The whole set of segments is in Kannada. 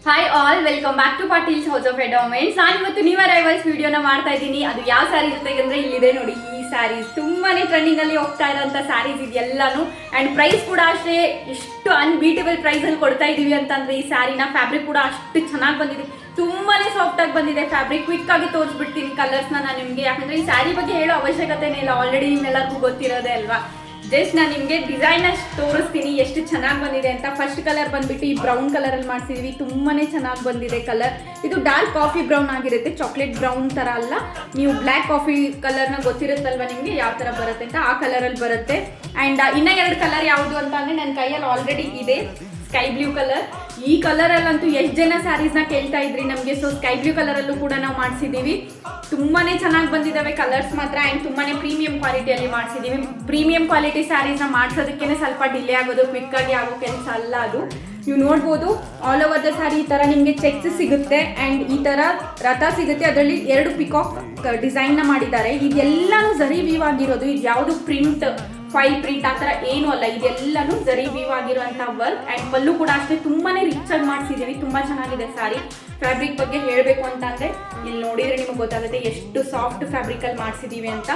Hi all, welcome back to Patil's house of endowments. ನಾನು ಇವತ್ತು ನ್ಯೂ ಅರೈವಲ್ಸ್ ವಿಡಿಯೋನ ಮಾಡ್ತಾ ಇದ್ದೀನಿ. ಅದು ಯಾವ ಸ್ಯಾರಿ ಜೊತೆಗೆ ಅಂದ್ರೆ ಇಲ್ಲಿದೆ ನೋಡಿ, ಈ ಸ್ಯಾರೀಸ್ ತುಂಬಾನೇ ಟ್ರೆಂಡಿಂಗ್ ಅಲ್ಲಿ ಹೋಗ್ತಾ ಇರೋಂಥ ಸ್ಯಾರೀಸ್ ಇದೆಲ್ಲಾನು. ಅಂಡ್ ಪ್ರೈಸ್ ಕೂಡ ಅಷ್ಟೇ ಎಷ್ಟು ಅನ್ಬೀಟಬಲ್ ಪ್ರೈಸ್ ಅಲ್ಲಿ ಕೊಡ್ತಾ ಇದೀವಿ ಅಂತಂದ್ರೆ ಈ ಸ್ಯಾರಿನ ಫ್ಯಾಬ್ರಿಕ್ ಕೂಡ ಅಷ್ಟು ಚೆನ್ನಾಗಿ ಬಂದಿದೆ, ತುಂಬಾನೇ ಸಾಫ್ಟ್ ಆಗಿ ಬಂದಿದೆ ಫ್ಯಾಬ್ರಿಕ್. ಕ್ವಿಕ್ ಆಗಿ ತೋರಿಸ್ಬಿಡ್ತೀನಿ ಕಲರ್ಸ್ನ ನಾನು ನಿಮಗೆ, ಯಾಕಂದ್ರೆ ಈ ಸ್ಯಾರಿ ಬಗ್ಗೆ ಹೇಳೋ ಅವಶ್ಯಕತೆನೇ ಇಲ್ಲ, ಆಲ್ರೆಡಿ ನಿಮ್ಮೆಲ್ಲರಿಗೂ ಗೊತ್ತಿರೋದೇ ಅಲ್ವಾ. ಜಸ್ಟ್ ನಾನು ನಿಮಗೆ ಡಿಸೈನ್ ಅಷ್ಟು ತೋರಿಸ್ತೀನಿ ಎಷ್ಟು ಚೆನ್ನಾಗಿ ಬಂದಿದೆ ಅಂತ. ಫಸ್ಟ್ ಕಲರ್ ಬಂದ್ಬಿಟ್ಟು ಈ ಬ್ರೌನ್ ಕಲರ್ ಅಲ್ಲಿ ಮಾಡ್ಸಿದೀವಿ, ತುಂಬಾನೇ ಚೆನ್ನಾಗಿ ಬಂದಿದೆ ಕಲರ್. ಇದು ಡಾರ್ಕ್ ಕಾಫಿ ಬ್ರೌನ್ ಆಗಿರುತ್ತೆ, ಚಾಕ್ಲೇಟ್ ಬ್ರೌನ್ ತರ ಅಲ್ಲ. ನೀವು ಬ್ಲ್ಯಾಕ್ ಕಾಫಿ ಕಲರ್ನ ಗೊತ್ತಿರುತ್ತಲ್ವಾ ನಿಮಗೆ ಯಾವ ತರ ಬರುತ್ತೆ ಅಂತ, ಆ ಕಲರ್ ಅಲ್ಲಿ ಬರುತ್ತೆ. ಅಂಡ್ ಇನ್ನ ಎರಡು ಕಲರ್ ಯಾವುದು ಅಂತ ಅಂದ್ರೆ ನನ್ನ ಕೈಯಲ್ಲಿ ಆಲ್ರೆಡಿ ಇದೆ, ಸ್ಕೈ ಬ್ಲೂ ಕಲರ್. ಈ ಕಲರ್ ಅಲ್ಲಂತೂ ಎಷ್ಟು ಜನ ಸ್ಯಾರೀಸ್ನ ಕೇಳ್ತಾ ಇದ್ರಿ ನಮಗೆ, ಸೊ ಸ್ಕೈ ಬ್ಲೂ ಕಲರ್ ಅಲ್ಲೂ ಕೂಡ ನಾವು ಮಾಡಿಸಿದೀವಿ. ತುಂಬಾನೇ ಚೆನ್ನಾಗಿ ಬಂದಿದ್ದಾವೆ ಕಲರ್ಸ್ ಮಾತ್ರ. ಅಂಡ್ ತುಂಬಾನೇ ಪ್ರೀಮಿಯಂ ಕ್ವಾಲಿಟಿಯಲ್ಲಿ ಮಾಡಿಸಿದೀವಿ. ಪ್ರೀಮಿಯಂ ಕ್ವಾಲಿಟಿ ಸ್ಯಾರೀಸ್ನ ಮಾಡಿಸೋದಕ್ಕೆ ಸ್ವಲ್ಪ ಡಿಲೇ ಆಗೋದು, ಕ್ವಿಕ್ ಆಗಿ ಆಗೋ ಕೆಲಸ ಅಲ್ಲ ಅದು. ನೀವು ನೋಡ್ಬೋದು ಆಲ್ ಓವರ್ ದ ಸ್ಯಾರಿ ಈ ತರ ನಿಮಗೆ ಚೆಕ್ಸ್ ಸಿಗುತ್ತೆ ಅಂಡ್ ಈ ತರ ರಥ ಸಿಗುತ್ತೆ. ಅದರಲ್ಲಿ 2 ಪಿಕಾಕ್ ಡಿಸೈನ್ ನ ಮಾಡಿದ್ದಾರೆ. ಇದೆಲ್ಲಾನು ಜರಿ ವೀವ್ ಆಗಿರೋದು, ಇದು ಯಾವುದು ಪ್ರಿಂಟ್ ಫೈಲ್ ಪ್ರಿಂಟ್ ಆ ಥರ ಏನೂ ಅಲ್ಲ, ಇದೆಲ್ಲನೂ ಜರಿ ವೀವ್ ಆಗಿರುವಂಥ ವರ್ಕ್. ಆ್ಯಂಡ್ ಪಲ್ಲು ಕೂಡ ಅಷ್ಟೇ ತುಂಬಾನೇ ರಿಚ್ ಆಗಿ ಮಾಡಿಸಿದ್ದೀವಿ, ತುಂಬ ಚೆನ್ನಾಗಿದೆ ಸ್ಯಾರಿ. ಫ್ಯಾಬ್ರಿಕ್ ಬಗ್ಗೆ ಹೇಳಬೇಕು ಅಂತ ಅಂದರೆ ಇಲ್ಲಿ ನೋಡಿದರೆ ನಿಮಗೆ ಗೊತ್ತಾಗುತ್ತೆ ಎಷ್ಟು ಸಾಫ್ಟ್ ಫ್ಯಾಬ್ರಿಕಲ್ಲಿ ಮಾಡಿಸಿದ್ದೀವಿ ಅಂತ.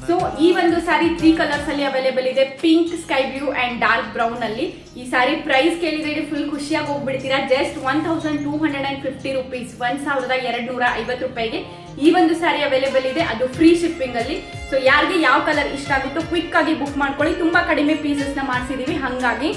ಸೊ ಈ ಒಂದು ಸ್ಯಾರಿ 3 ಕಲರ್ಸಲ್ಲಿ ಅವೈಲೇಬಲ್ ಇದೆ, pink, sky blue and dark ಬ್ರೌನಲ್ಲಿ. ಈ ಸ್ಯಾರಿ ಪ್ರೈಸ್ ಕೇಳಿದರೆ ಫುಲ್ ಖುಷಿಯಾಗಿ ಹೋಗ್ಬಿಡ್ತೀರಾ. ಜಸ್ಟ್ 1250 ರುಪೀಸ್, 1250 ರೂಪಾಯಿಗೆ ಈ ಒಂದು ಸ್ಯಾರಿ ಅವೈಲೇಬಲ್ ಇದೆ, ಅದು ಫ್ರೀ ಶಿಪ್ಪಿಂಗ್ ಅಲ್ಲಿ. ಸೊ ಯಾರಿಗೆ ಯಾವ ಕಲರ್ ಇಷ್ಟ ಆಗುತ್ತೋ ಕ್ವಿಕ್ ಆಗಿ ಬುಕ್ ಮಾಡ್ಕೊಳ್ಳಿ, ತುಂಬಾ ಕಡಿಮೆ ಪೀಸಸ್ ನ ಮಾಡಿಸಿದೀವಿ, ಹಾಗಾಗಿ